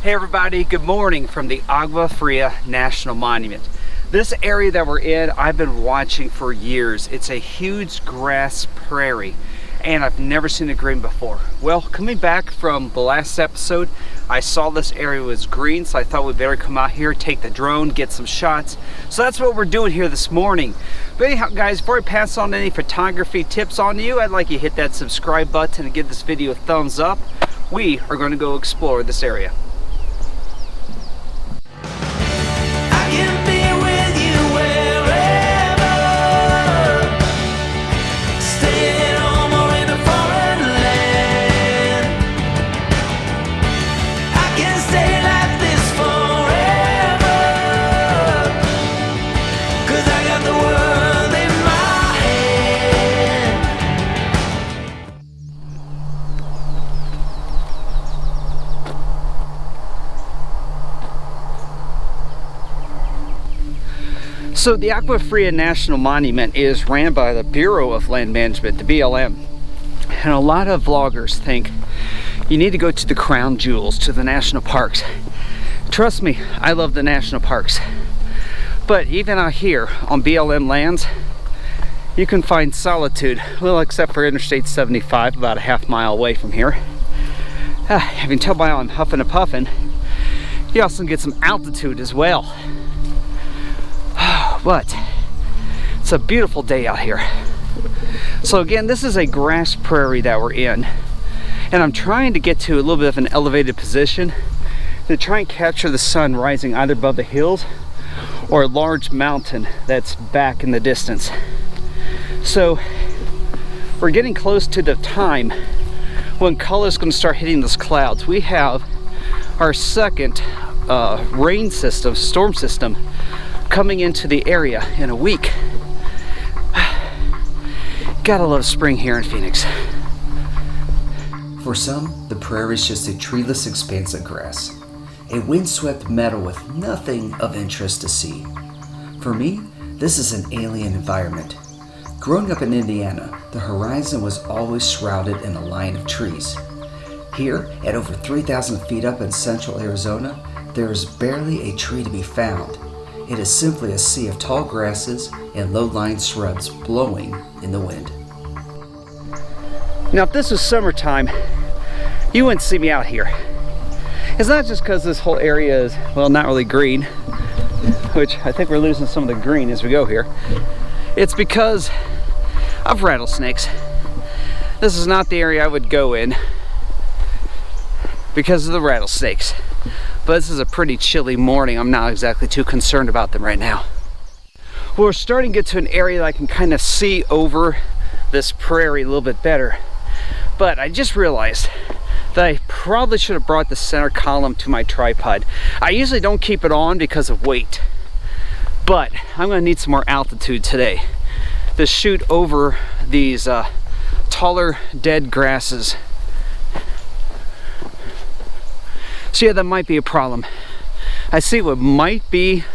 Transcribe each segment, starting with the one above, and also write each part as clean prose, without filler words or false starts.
Hey everybody, good morning from the Agua Fria National Monument. This area that we're in, I've been watching for years. It's a huge grass prairie and I've never seen it green before. Well, coming back from the last episode, I saw this area was green, so I thought we'd better come out here, take the drone, get some shots. So that's what we're doing here this morning. But anyhow, guys, before I pass on any photography tips on you, I'd like you to hit that subscribe button and give this video a thumbs up. We are going to go explore this area. So the Agua Fria National Monument is ran by the Bureau of Land Management, the BLM. And a lot of vloggers think you need to go to the crown jewels, to the national parks. Trust me, I love the national parks. But even out here on BLM lands, you can find solitude. Well, except for Interstate 75, about a half mile away from here. You can tell by how I'm huffing and puffing. You also get some altitude as well. But it's a beautiful day out here. So again, this is a grass prairie that we're in, and I'm trying to get to a little bit of an elevated position to try and capture the sun rising either above the hills or a large mountain that's back in the distance. So we're getting close to the time when color's going to start hitting those clouds. We have our second rain system, storm system, coming into the area in a week. Gotta love spring here in Phoenix. For some, the prairie is just a treeless expanse of grass, a windswept meadow with nothing of interest to see. For me, this is an alien environment. Growing up in Indiana, the horizon was always shrouded in a line of trees. Here, at over 3,000 feet up in central Arizona, there is barely a tree to be found. It is simply a sea of tall grasses and low-lying shrubs blowing in the wind. Now, if this was summertime, you wouldn't see me out here. It's not just because this whole area is, well, not really green, which I think we're losing some of the green as we go here. It's because of rattlesnakes. This is not the area I would go in because of the rattlesnakes. But this is a pretty chilly morning. I'm not exactly too concerned about them right now. Well, we're starting to get to an area that I can kind of see over this prairie a little bit better. But I just realized that I probably should have brought the center column to my tripod. I usually don't keep it on because of weight, but I'm gonna need some more altitude today to shoot over these taller dead grasses. So yeah, that might be a problem. I see what might be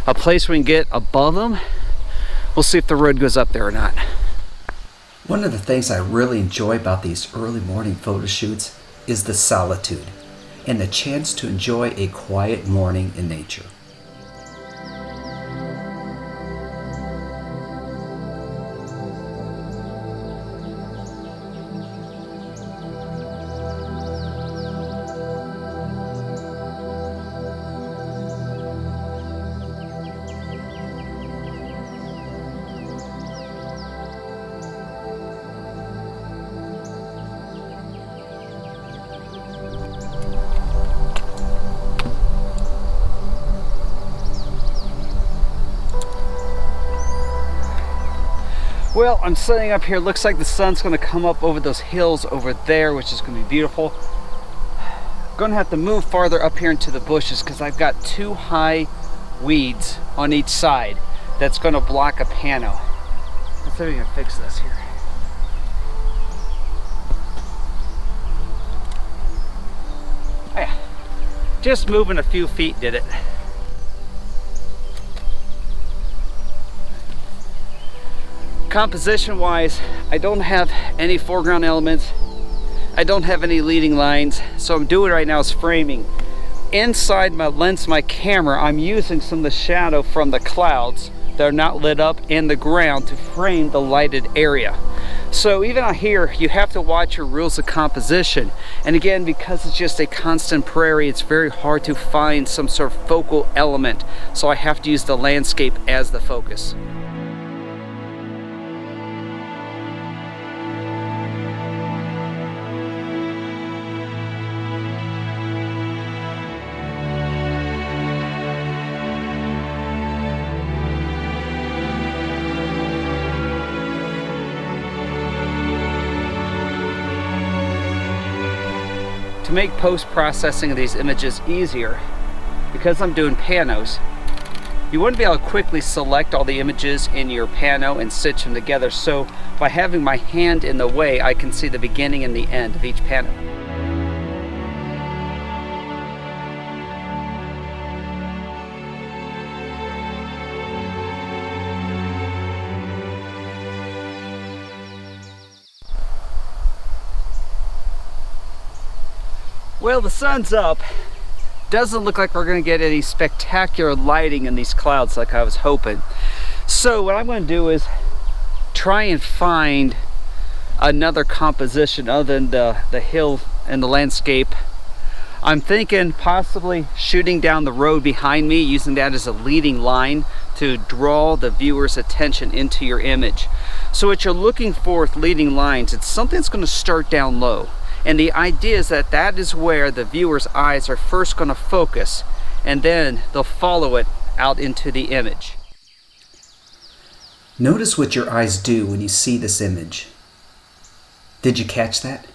a place we can get above them. We'll see if the road goes up there or not. One of the things I really enjoy about these early morning photo shoots is the solitude and the chance to enjoy a quiet morning in nature. Well, I'm sitting up here. Looks like the sun's going to come up over those hills over there, which is going to be beautiful. I'm going to have to move farther up here into the bushes because I've got two high weeds on each side that's going to block a pano. Let's see if we can fix this here. Oh yeah, just moving a few feet did it. Composition wise, I don't have any foreground elements. I don't have any leading lines. So I'm doing right now is framing inside my lens, my camera, I'm using some of the shadow from the clouds that are not lit up in the ground to frame the lighted area. So even out here, you have to watch your rules of composition. And again, because it's just a constant prairie, it's very hard to find some sort of focal element. So I have to use the landscape as the focus. To make post-processing of these images easier, because I'm doing panos, you want to be able to quickly select all the images in your pano and stitch them together. So by having my hand in the way, I can see the beginning and the end of each pano. Well, the sun's up. Doesn't look like we're going to get any spectacular lighting in these clouds like I was hoping. So what I'm going to do is try and find another composition other than the hill and the landscape. I'm thinking possibly shooting down the road behind me, using that as a leading line to draw the viewer's attention into your image. So what you're looking for with leading lines, it's something that's going to start down low. And the idea is that that is where the viewer's eyes are first going to focus, and then they'll follow it out into the image. Notice what your eyes do when you see this image. Did you catch that?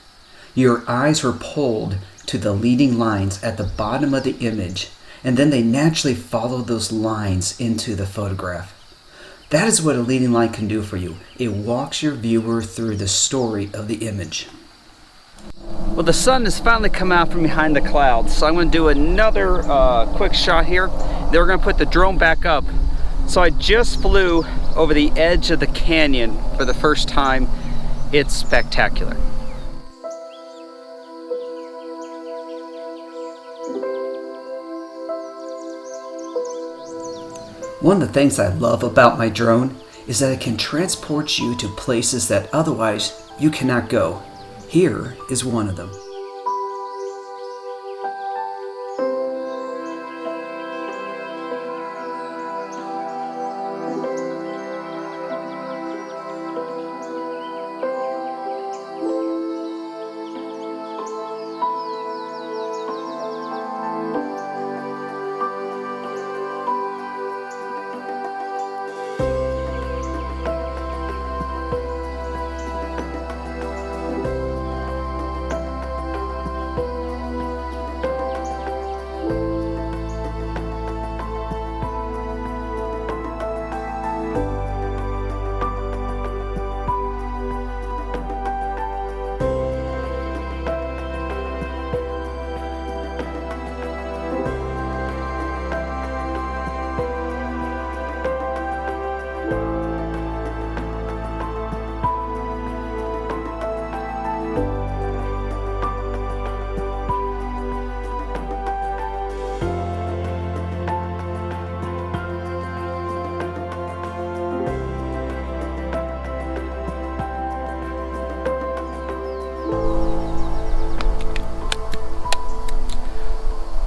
Your eyes were pulled to the leading lines at the bottom of the image, and then they naturally follow those lines into the photograph. That is what a leading line can do for you. It walks your viewer through the story of the image. Well, the sun has finally come out from behind the clouds, so I'm going to do another quick shot here. Then we're going to put the drone back up. So I just flew over the edge of the canyon for the first time. It's spectacular. One of the things I love about my drone is that it can transport you to places that otherwise you cannot go. Here is one of them.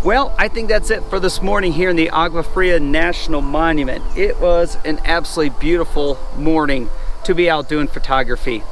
Well, I think that's it for this morning here in the Agua Fria National Monument. It was an absolutely beautiful morning to be out doing photography.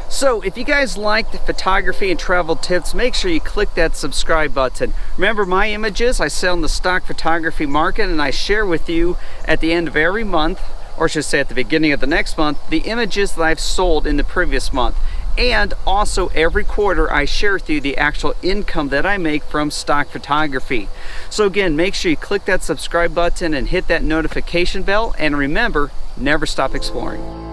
So if you guys like the photography and travel tips, make sure you click that subscribe button. Remember, my images I sell in the stock photography market, and I share with you at the end of every month, or I should say at the beginning of the next month, the images that I've sold in the previous month. And also every quarter I share with you the actual income that I make from stock photography. So again, make sure you click that subscribe button and hit that notification bell, and remember, never stop exploring.